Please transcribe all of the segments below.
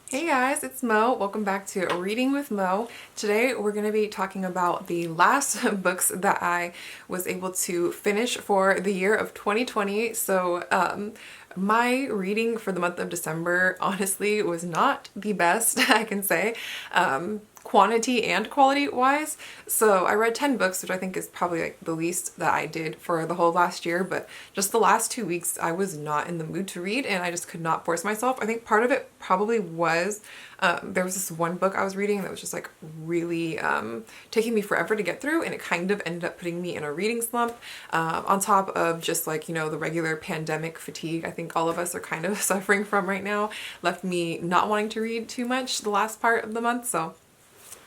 Hey guys, it's Mo. Welcome back to Reading with Mo. Today we're going to be talking about the last books that I was able to finish for the year of 2020. My reading for the month of December honestly was not the best, I can say. Quantity and quality wise. So I read 10 books, which I think is probably like the least that I did for the whole last year, but just the last 2 weeks I was not in the mood to read and I just could not force myself. I think part of it probably was there was this one book I was reading that was just like really taking me forever to get through, and it kind of ended up putting me in a reading slump on top of just like, the regular pandemic fatigue I think all of us are kind of suffering from right now, left me not wanting to read too much the last part of the month. So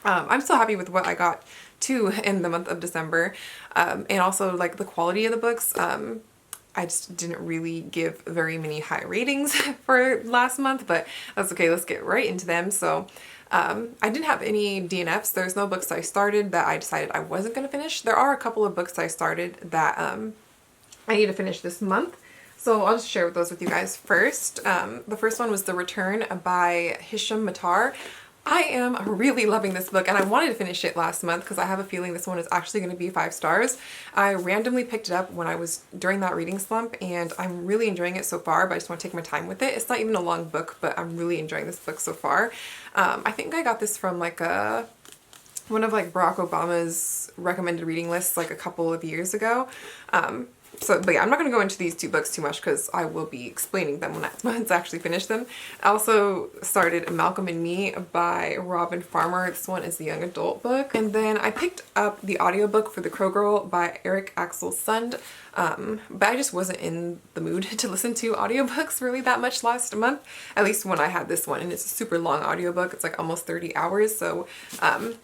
I'm still happy with what I got to in the month of December, and also like the quality of the books. I just didn't really give very many high ratings for last month, but that's okay. Let's get right into them. So I didn't have any DNFs. There's no books I started that I decided I wasn't going to finish. There are a couple of books I started that I need to finish this month. So I'll just share those with you guys first. The first one was The Return by Hisham Matar. I am really loving this book and I wanted to finish it last month because I have a feeling this one is actually going to be 5 stars. I randomly picked it up when I was during that reading slump and I'm really enjoying it so far, but I just want to take my time with it. It's not even a long book, but I'm really enjoying this book so far. I think I got this from like one of like Barack Obama's recommended reading lists like a couple of years ago. But yeah, I'm not going to go into these 2 books too much because I will be explaining them once I actually finish them. I also started Malcom and Me by Robin Farmer. This one is the young adult book. And then I picked up the audiobook for The Gurl by Eric Axel Sund. But I just wasn't in the mood to listen to audiobooks really that much last month, at least when I had this one. And it's a super long audiobook. It's like almost 30 hours. So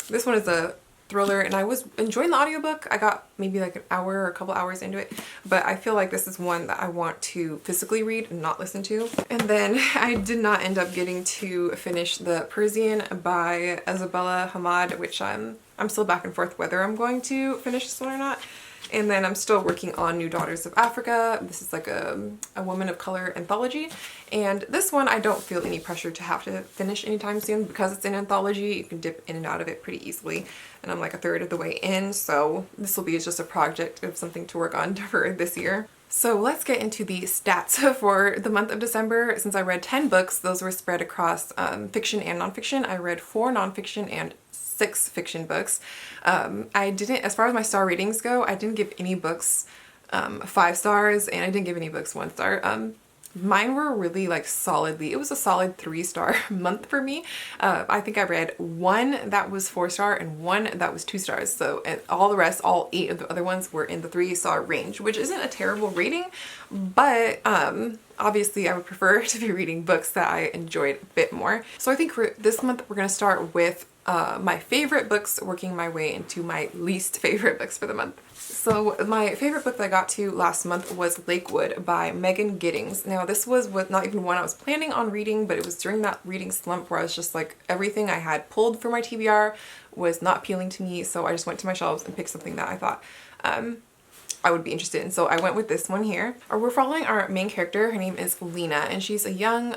this one is a thriller and I was enjoying the audiobook. I got maybe like an hour or a couple hours into it, but I feel like this is one that I want to physically read and not listen to. And then I did not end up getting to finish The Parisian by Isabella Hamad, which I'm still back and forth whether I'm going to finish this one or not. And then I'm still working on New Daughters of Africa. This is like a woman of color anthology. And this one I don't feel any pressure to have to finish anytime soon because it's an anthology. You can dip in and out of it pretty easily. And I'm like a third of the way in, so this will be just a project of something to work on for this year. So let's get into the stats for the month of December. Since I read 10 books, those were spread across fiction and nonfiction. I read 4 nonfiction and 6 fiction books. I didn't, as far as my star ratings go, I didn't give any books 5 stars and I didn't give any books 1 star. Mine were really like solidly, it was a solid 3-star month for me. I think I read 1 that was 4-star and 1 that was 2 stars. So and all the rest, all 8 of the other ones were in the 3-star range, which isn't a terrible rating, but obviously I would prefer to be reading books that I enjoyed a bit more. So I think for this month we're going to start with my favorite books, working my way into my least favorite books for the month. So my favorite book that I got to last month was Lakewood by Megan Giddings. Now this was not even one I was planning on reading, but it was during that reading slump where I was just like, everything I had pulled for my TBR was not appealing to me, so I just went to my shelves and picked something that I thought I would be interested in. So I went with this one here. We're following our main character. Her name is Lena and she's a young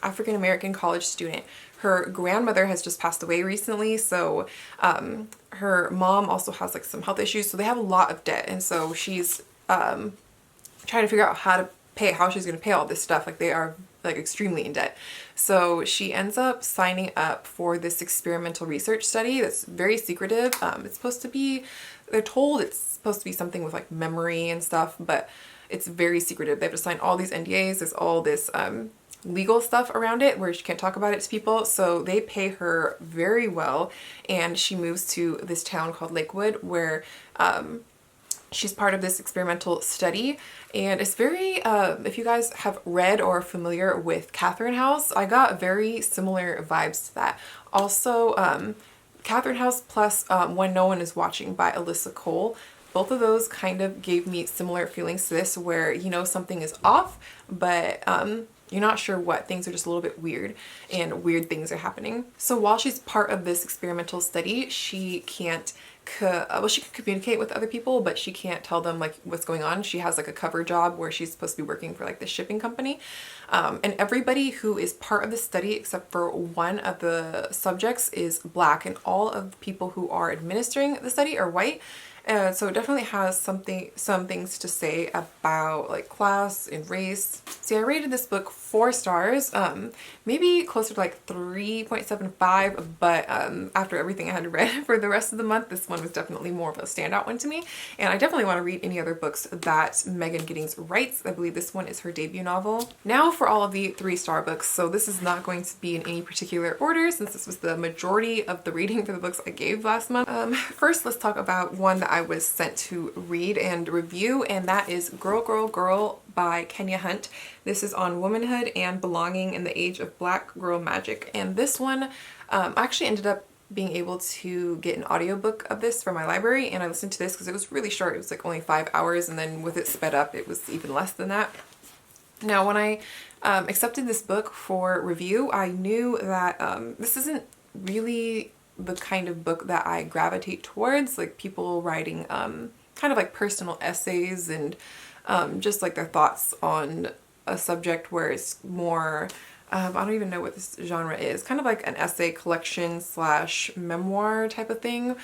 African-American college student. Her grandmother has just passed away recently, so her mom also has like some health issues, so they have a lot of debt, and so she's trying to figure out how she's going to pay all this stuff. Like they are like extremely in debt. So she ends up signing up for this experimental research study that's very secretive. It's supposed to be, they're told it's supposed to be something with like memory and stuff, but it's very secretive. They have to sign all these NDAs. There's all this legal stuff around it where she can't talk about it to people, so they pay her very well and she moves to this town called Lakewood where she's part of this experimental study. And it's very if you guys have read or are familiar with Catherine House, I got very similar vibes to that. Also Catherine House plus When No One Is Watching by Alyssa Cole, both of those kind of gave me similar feelings to this, where something is off, but you're not sure what. Things are just a little bit weird, and weird things are happening. So while she's part of this experimental study, she can't well, she can communicate with other people, but she can't tell them like what's going on. She has like a cover job where she's supposed to be working for like the shipping company. And everybody who is part of the study, except for one of the subjects, is Black, and all of the people who are administering the study are white. So it definitely has some things to say about like class and race. See, I rated this book 4 stars, maybe closer to like 3.75, but after everything I had read for the rest of the month, this one was definitely more of a standout one to me. And I definitely want to read any other books that Megan Giddings writes. I believe this one is her debut novel. Now for all of the 3-star books. So this is not going to be in any particular order, since this was the majority of the reading for the books I gave last month. First, let's talk about one that I was sent to read and review, and that is Gurl, Gurl, Gurl by Kenya Hunt. This is on womanhood and belonging in the age of Black girl magic. And this one, I actually ended up being able to get an audiobook of this from my library, and I listened to this because it was really short. It was like only 5 hours, and then with it sped up, it was even less than that. Now, when I accepted this book for review, I knew that this isn't really the kind of book that I gravitate towards, like people writing kind of like personal essays and just like their thoughts on a subject where it's more, I don't even know what this genre is, kind of like an essay collection / memoir type of thing.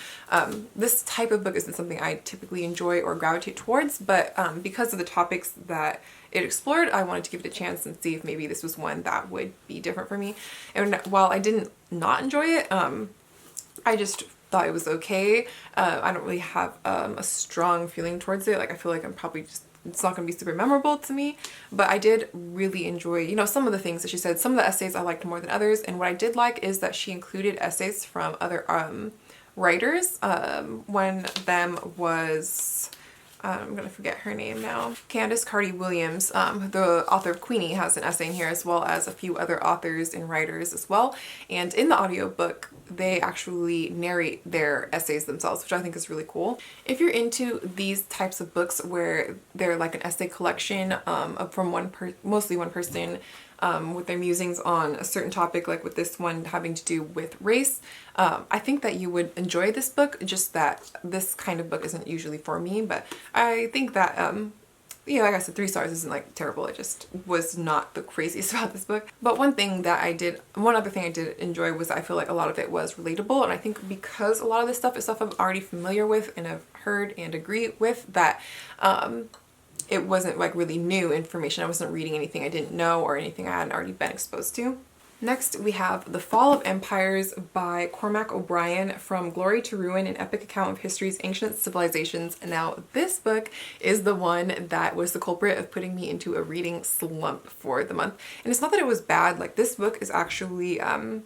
This type of book isn't something I typically enjoy or gravitate towards, but because of the topics that it explored, I wanted to give it a chance and see if maybe this was one that would be different for me. And while I didn't not enjoy it, I just thought it was okay. I don't really have a strong feeling towards it. Like I feel like I'm probably just, it's not going to be super memorable to me, but I did really enjoy, you know, some of the things that she said. Some of the essays I liked more than others, and what I did like is that she included essays from other writers. One of them was, I'm gonna forget her name now, Candace Carty Williams, the author of Queenie, has an essay in here, as well as a few other authors and writers as well. And in the audiobook, they actually narrate their essays themselves, which I think is really cool. If you're into these types of books where they're like an essay collection from mostly one person, with their musings on a certain topic, like with this one having to do with race, I think that you would enjoy this book, just that this kind of book isn't usually for me. But I think that, yeah, like I said, 3 stars isn't like terrible. It just was not the craziest about this book. But one other thing I did enjoy was I feel like a lot of it was relatable, and I think because a lot of this stuff is stuff I'm already familiar with and have heard and agree with, that it wasn't like really new information. I wasn't reading anything I didn't know or anything I hadn't already been exposed to. Next, we have The Fall of Empires by Cormac O'Brien, From Glory to Ruin, an epic account of history's ancient civilizations. Now, this book is the one that was the culprit of putting me into a reading slump for the month. And it's not that it was bad, like this book is actually,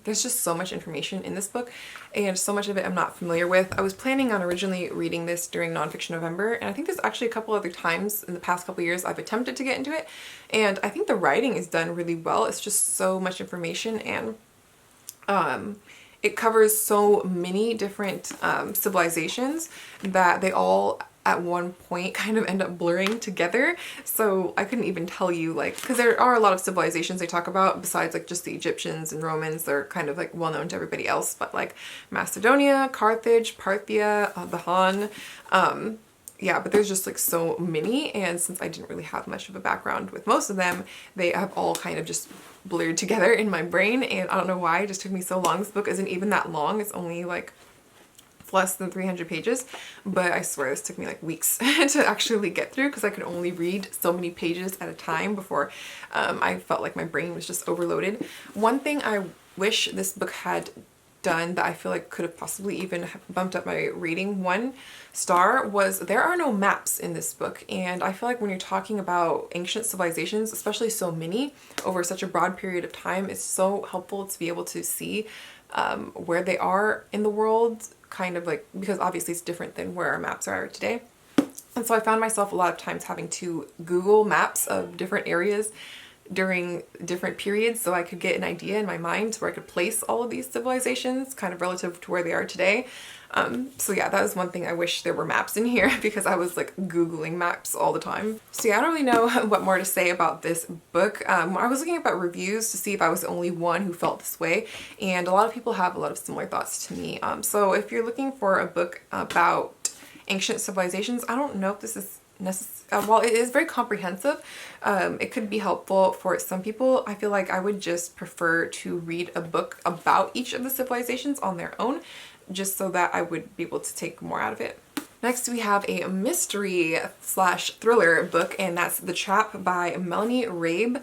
there's just so much information in this book, and so much of it I'm not familiar with. I was planning on originally reading this during Nonfiction November, and I think there's actually a couple other times in the past couple years I've attempted to get into it, and I think the writing is done really well. It's just so much information, and it covers so many different civilizations that they all at one point kind of end up blurring together. So I couldn't even tell you, like, because there are a lot of civilizations they talk about besides like just the Egyptians and Romans. They're kind of like well known to everybody else, but like Macedonia, Carthage, Parthia, the Han, yeah, but there's just like so many, and since I didn't really have much of a background with most of them, they have all kind of just blurred together in my brain, and I don't know why it just took me so long. This book isn't even that long. It's only like less than 300 pages, but I swear this took me like weeks to actually get through, because I could only read so many pages at a time before I felt like my brain was just overloaded. One thing I wish this book had done that I feel like could have possibly even bumped up my rating 1 star was there are no maps in this book, and I feel like when you're talking about ancient civilizations, especially so many over such a broad period of time, it's so helpful to be able to see where they are in the world, kind of like, because obviously it's different than where our maps are today. And so I found myself a lot of times having to Google maps of different areas during different periods so I could get an idea in my mind where I could place all of these civilizations kind of relative to where they are today. So yeah, that is one thing I wish there were maps in here because I was like Googling maps all the time. So yeah, I don't really know what more to say about this book. I was looking about reviews to see if I was the only one who felt this way, and a lot of people have a lot of similar thoughts to me. So if you're looking for a book about ancient civilizations, I don't know if this is necessary. While it is very comprehensive, it could be helpful for some people. I feel like I would just prefer to read a book about each of the civilizations on their own, just so that I would be able to take more out of it. Next we have a mystery slash thriller book, and that's The Trap by Melanie Rabe.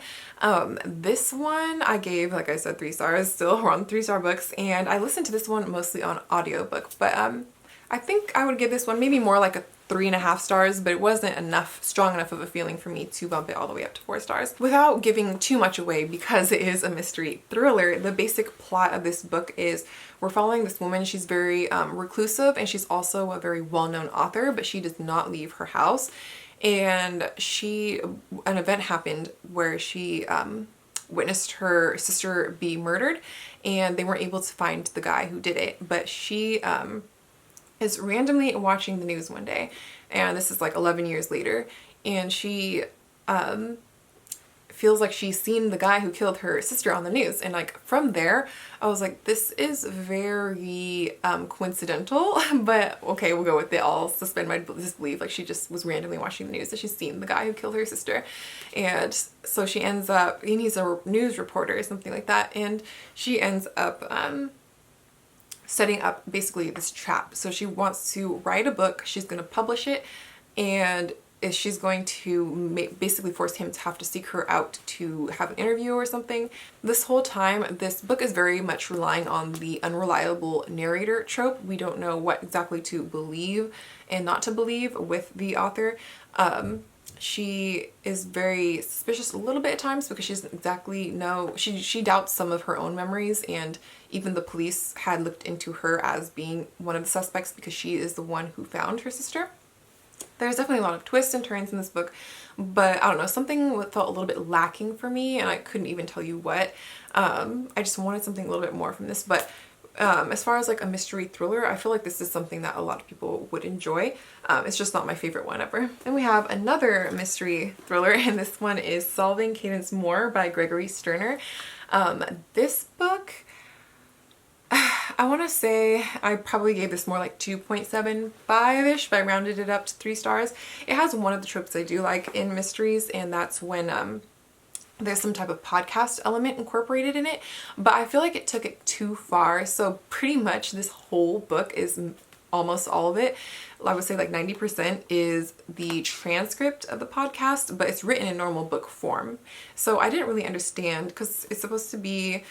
This one I gave, like I said, 3 stars. Still, we're on 3-star books, and I listened to this one mostly on audiobook, but I think I would give this one maybe more like a 3.5 stars, but it wasn't strong enough of a feeling for me to bump it all the way up to 4 stars. Without giving too much away, because it is a mystery thriller, the basic plot of this book is we're following this woman. She's very reclusive, and she's also a very well-known author, but she does not leave her house. And an event happened where she witnessed her sister be murdered, and they weren't able to find the guy who did it, but she is randomly watching the news one day, and this is like 11 years later, and she feels like she's seen the guy who killed her sister on the news. And like from there I was like, this is very coincidental, but okay, we'll go with it. I'll suspend my disbelief. Like, she just was randomly watching the news and she's seen the guy who killed her sister, and so she ends up, he's a news reporter or something like that, and she ends up setting up basically this trap. So she wants to write a book, she's going to publish it, and she's going to basically force him to have to seek her out to have an interview or something. This whole time, this book is very much relying on the unreliable narrator trope. We don't know what exactly to believe and not to believe with the author. She is very suspicious a little bit at times because she doesn't exactly know. She doubts some of her own memories, and even the police had looked into her as being one of the suspects because she is the one who found her sister. There's definitely a lot of twists and turns in this book, but I don't know, something felt a little bit lacking for me, and I couldn't even tell you what. I just wanted something a little bit more from this, but as far as like a mystery thriller, I feel like this is something that a lot of people would enjoy. It's just not my favorite one ever. And we have another mystery thriller, and this one is Solving Cadence More by Gregory Sterner. This book, I want to say I probably gave this more like 2.75-ish, but I rounded it up to 3 stars. It has one of the tropes I do like in mysteries, and that's when there's some type of podcast element incorporated in it, but I feel like it took it too far. So pretty much this whole book is, almost all of it, I would say like 90%, is the transcript of the podcast, but it's written in normal book form. So I didn't really understand, because it's supposed to be,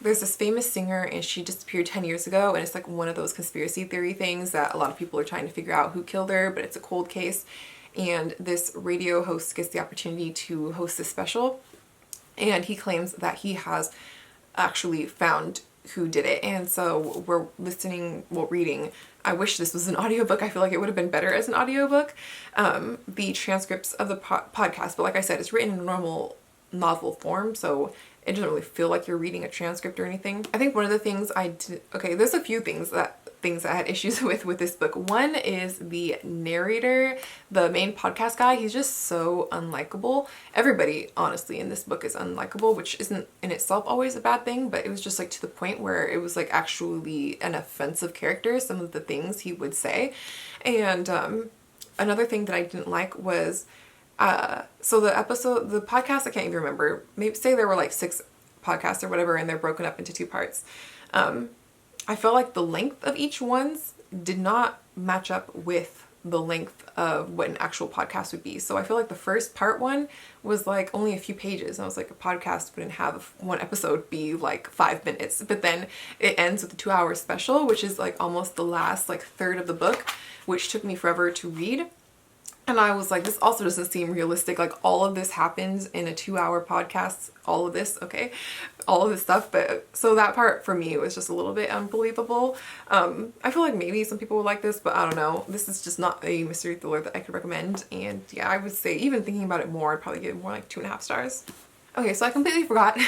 there's this famous singer and she disappeared 10 years ago, and it's like one of those conspiracy theory things that a lot of people are trying to figure out who killed her, but it's a cold case. And this radio host gets the opportunity to host this special, and he claims that he has actually found who did it. And so we're reading. I wish this was an audiobook. I feel like it would have been better as an audiobook. The transcripts of the podcast, but like I said, it's written in a normal novel form, so it doesn't really feel like you're reading a transcript or anything. I think one of the things there's a few things that I had issues with this book. One is the narrator, the main podcast guy. He's just so unlikable. Everybody, honestly, in this book is unlikable, which isn't in itself always a bad thing, but it was just like to the point where it was like actually an offensive character, some of the things he would say. And another thing that I didn't like was so the podcast, I can't even remember, maybe say there were like 6 podcasts or whatever, and they're broken up into 2 parts. I felt like the length of each one's did not match up with the length of what an actual podcast would be. So I feel like the first part one was like only a few pages. And I was like, a podcast wouldn't have one episode be like 5 minutes, but then it ends with a 2-hour special, which is like almost the last like third of the book, which took me forever to read. And I was like, this also doesn't seem realistic. Like, all of this happens in a 2-hour podcast. All of this, okay, all of this stuff. But so that part for me was just a little bit unbelievable. I feel like maybe some people would like this, but I don't know. This is just not a mystery thriller that I could recommend. And yeah, I would say, even thinking about it more, I'd probably give it more like 2.5 stars. Okay, so I completely forgot.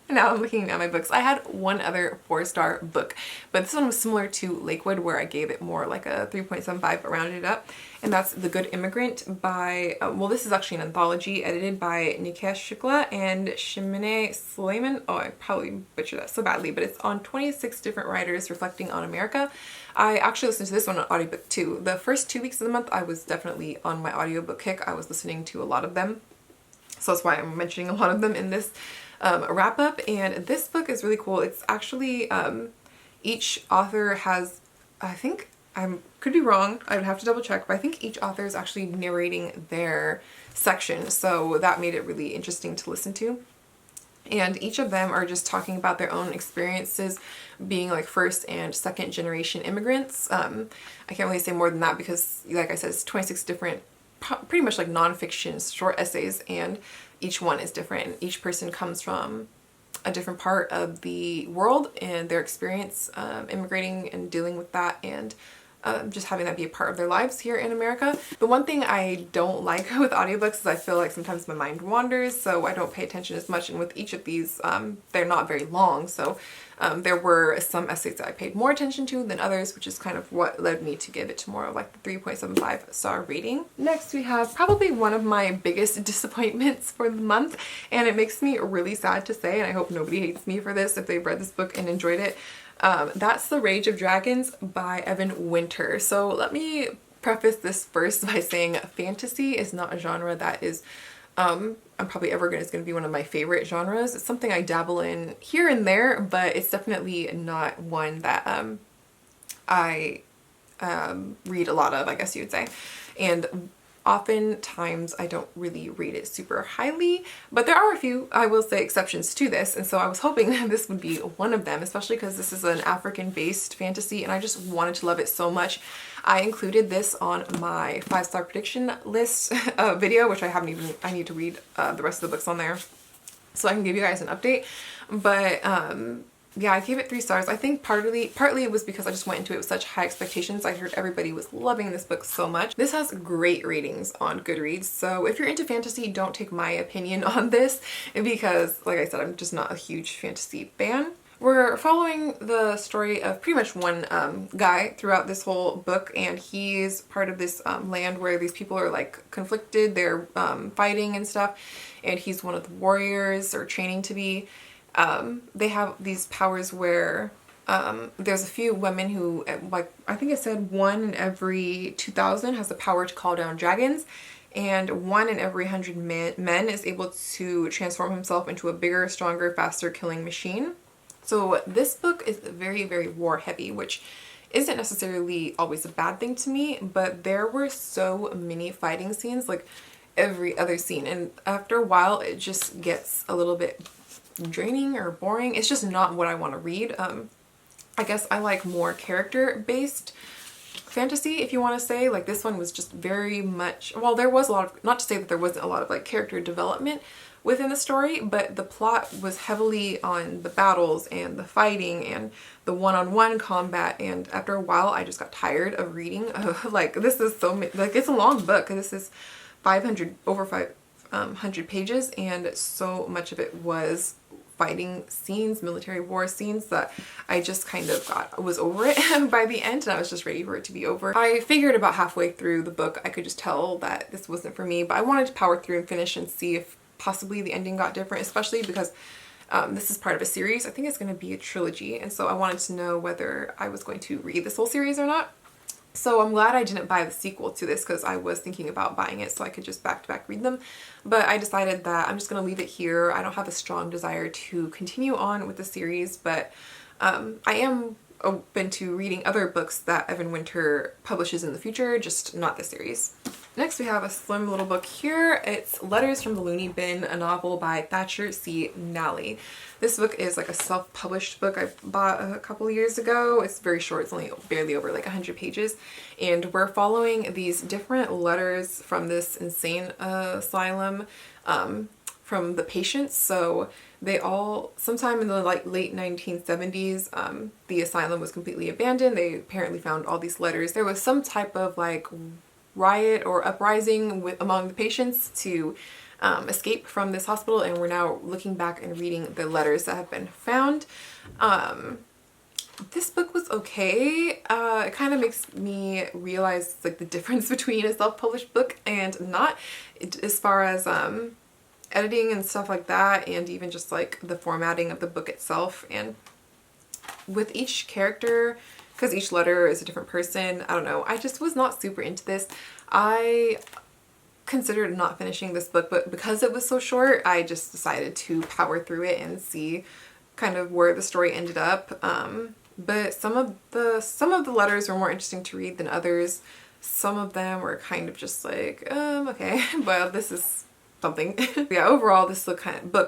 Now I'm looking at my books. I had one other 4-star book, but this one was similar to Lakewood, where I gave it more like a 3.75, rounded up. And that's The Good Immigrant by, well, this is actually an anthology edited by Nikesh and Shimine Suleiman. Oh, I probably butchered that so badly, but it's on 26 different writers reflecting on America. I actually listened to this one on audiobook too. The first 2 weeks of the month, I was definitely on my audiobook kick. I was listening to a lot of them. So that's why I'm mentioning a lot of them in this wrap up. And this book is really cool. It's actually, each author has, I think, I could be wrong, I would have to double check, but I think each author is actually narrating their section. So that made it really interesting to listen to. And each of them are just talking about their own experiences being like first and second generation immigrants. I can't really say more than that because, like I said, it's 26 different pretty much like nonfiction short essays, and each one is different, and each person comes from a different part of the world and their experience immigrating and dealing with that, and just having that be a part of their lives here in America. The one thing I don't like with audiobooks is I feel like sometimes my mind wanders, so I don't pay attention as much, and with each of these they're not very long, so there were some essays that I paid more attention to than others, which is kind of what led me to give it to more of like the 3.75 star rating. Next we have probably one of my biggest disappointments for the month, and it makes me really sad to say, and I hope nobody hates me for this if they've read this book and enjoyed it. That's The Rage of Dragons by Evan Winter. So let me preface this first by saying fantasy is not a genre that is I'm probably ever going to be one of my favorite genres. It's something I dabble in here and there, but it's definitely not one that I read a lot of, I guess you would say. And oftentimes I don't really rate it super highly, but there are a few, I will say, exceptions to this, and so I was hoping that this would be one of them, especially because this is an African-based fantasy and I just wanted to love it so much. I included this on my 5-star prediction list video, which I need to read the rest of the books on there so I can give you guys an update. But yeah, I gave it 3 stars. I think partly it was because I just went into it with such high expectations. I heard everybody was loving this book so much. This has great ratings on Goodreads, so if you're into fantasy, don't take my opinion on this because, like I said, I'm just not a huge fantasy fan. We're following the story of pretty much one guy throughout this whole book, and he's part of this land where these people are like conflicted, they're fighting and stuff, and he's one of the warriors, or training to be. They have these powers where there's a few women who, like I think it said 1 in every 2,000 has the power to call down dragons, and 1 in every 100 men is able to transform himself into a bigger, stronger, faster killing machine. So this book is very, very war heavy, which isn't necessarily always a bad thing to me, but there were so many fighting scenes, like every other scene, and after a while it just gets a little bit draining or boring. It's just not what I want to read. I guess I like more character-based fantasy, if you want to say. Like this one was just very much, well, there was a lot of, not to say that there wasn't a lot of like character development within the story, but the plot was heavily on the battles and the fighting and the one-on-one combat, and after a while I just got tired of reading. Like this is so, like it's a long book. This is over 500 pages, and so much of it was fighting scenes, military war scenes, that I just kind of was over it by the end, and I was just ready for it to be over. I figured about halfway through the book I could just tell that this wasn't for me, but I wanted to power through and finish and see if possibly the ending got different, especially because this is part of a series. I think it's going to be a trilogy, and so I wanted to know whether I was going to read this whole series or not. So I'm glad I didn't buy the sequel to this, because I was thinking about buying it so I could just back-to-back read them. But I decided that I'm just going to leave it here. I don't have a strong desire to continue on with the series, but I am open to reading other books that Evan Winter publishes in the future, just not this series. Next we have a slim little book here. It's Letters from the Loony Bin, a novel by Thatcher C. Nally. This book is like a self-published book I bought a couple years ago. It's very short, it's only barely over like 100 pages. And we're following these different letters from this insane asylum from the patients. So they all, sometime in the like late 1970s, the asylum was completely abandoned. They apparently found all these letters. There was some type of like riot or uprising among the patients to escape from this hospital, and we're now looking back and reading the letters that have been found. This book was okay. It kind of makes me realize like the difference between a self-published book and not, as far as editing and stuff like that, and even just like the formatting of the book itself. And with each character, because each letter is a different person, I don't know, I just was not super into this. I considered not finishing this book, but because it was so short, I just decided to power through it and see kind of where the story ended up. But some of the letters were more interesting to read than others. Some of them were kind of just like, okay, well, this is something. Yeah, overall, this book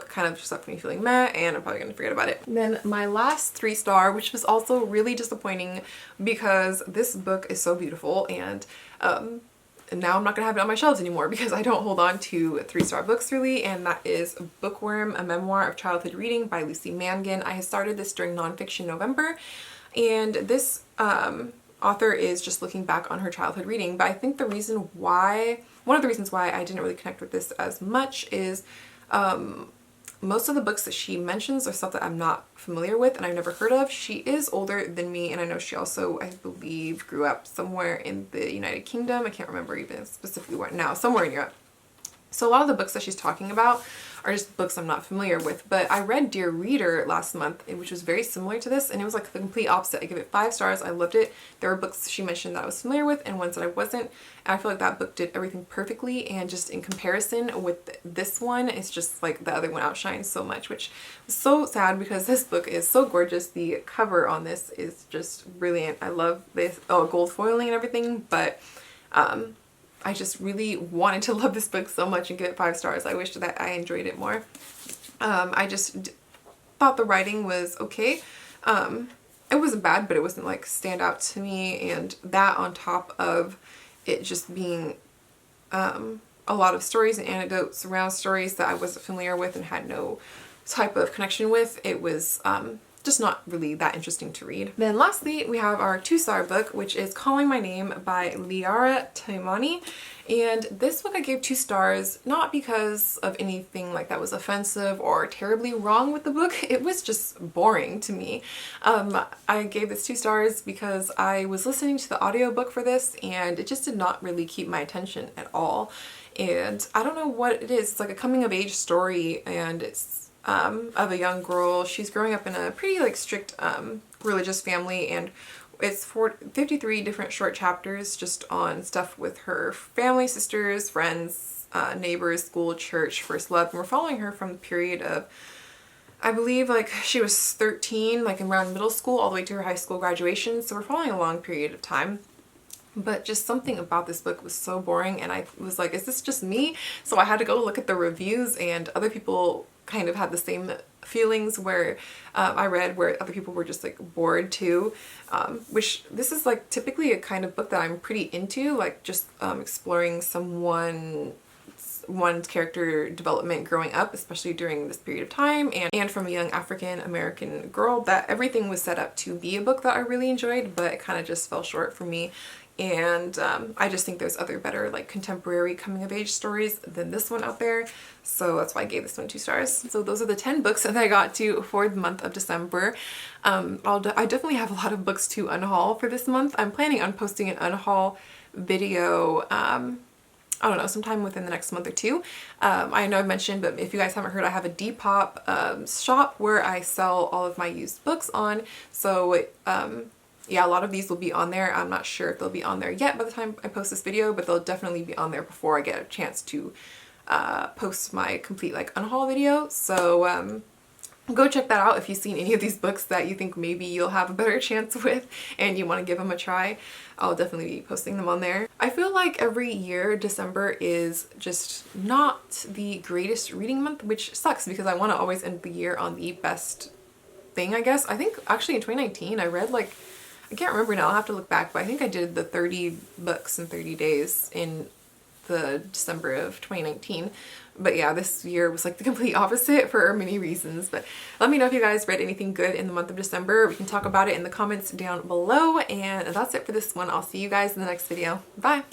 kind of just left me feeling meh, and I'm probably gonna forget about it. And then my last 3-star, which was also really disappointing because this book is so beautiful, and now I'm not gonna have it on my shelves anymore because I don't hold on to 3-star books really, and that is Bookworm, A Memoir of Childhood Reading by Lucy Mangan. I started this during Nonfiction November, and this author is just looking back on her childhood reading, but I think one of the reasons why I didn't really connect with this as much is most of the books that she mentions are stuff that I'm not familiar with and I've never heard of. She is older than me, and I know she also, I believe, grew up somewhere in the United Kingdom. I can't remember even specifically where now, somewhere in Europe. So a lot of the books that she's talking about are just books I'm not familiar with. But I read Dear Reader last month, which was very similar to this, and it was like the complete opposite. I give it 5 stars. I loved it. There were books she mentioned that I was familiar with and ones that I wasn't. And I feel like that book did everything perfectly, and just in comparison with this one, it's just like the other one outshines so much, which was so sad because this book is so gorgeous. The cover on this is just brilliant. I love this, gold foiling and everything, but I just really wanted to love this book so much and give it 5 stars. I wish that I enjoyed it more. I just thought the writing was okay. It wasn't bad, but it wasn't like stand out to me, and that on top of it just being a lot of stories and anecdotes around stories that I wasn't familiar with and had no type of connection with, it was just not really that interesting to read. Then lastly, we have our 2-star book, which is Calling My Name by Liara Taimani. And this book I gave 2 stars, not because of anything like that was offensive or terribly wrong with the book. It was just boring to me. I gave this 2 stars because I was listening to the audiobook for this, and it just did not really keep my attention at all. And I don't know what it is. It's like a coming of age story, and it's of a young girl. She's growing up in a pretty like strict religious family, and it's 53 different short chapters just on stuff with her family, sisters, friends, neighbors, school, church, first love. And we're following her from the period of, I believe, like she was 13, like around middle school, all the way to her high school graduation. So we're following a long period of time. But just something about this book was so boring, and I was like, is this just me? So I had to go look at the reviews, and other people kind of had the same feelings where I read where other people were just like bored too, which this is like typically a kind of book that I'm pretty into, like just exploring one's character development growing up, especially during this period of time, and from a young African American girl, that everything was set up to be a book that I really enjoyed, but it kind of just fell short for me. And I just think there's other better like contemporary coming of age stories than this one out there. So that's why I gave this one 2 stars. So those are the 10 books that I got to for the month of December. I definitely have a lot of books to unhaul for this month. I'm planning on posting an unhaul video, I don't know, sometime within the next month or 2. I know I've mentioned, but if you guys haven't heard, I have a Depop shop where I sell all of my used books on. So yeah, a lot of these will be on there. I'm not sure if they'll be on there yet by the time I post this video, but they'll definitely be on there before I get a chance to post my complete like unhaul video. So go check that out if you've seen any of these books that you think maybe you'll have a better chance with and you want to give them a try. I'll definitely be posting them on there. I feel like every year December is just not the greatest reading month, which sucks because I want to always end the year on the best thing, I guess. I think actually in 2019 I read like, I can't remember now, I'll have to look back, but I think I did the 30 books in 30 days in the December of 2019. But yeah, this year was like the complete opposite for many reasons. But let me know if you guys read anything good in the month of December. We can talk about it in the comments down below. And that's it for this one. I'll see you guys in the next video. Bye!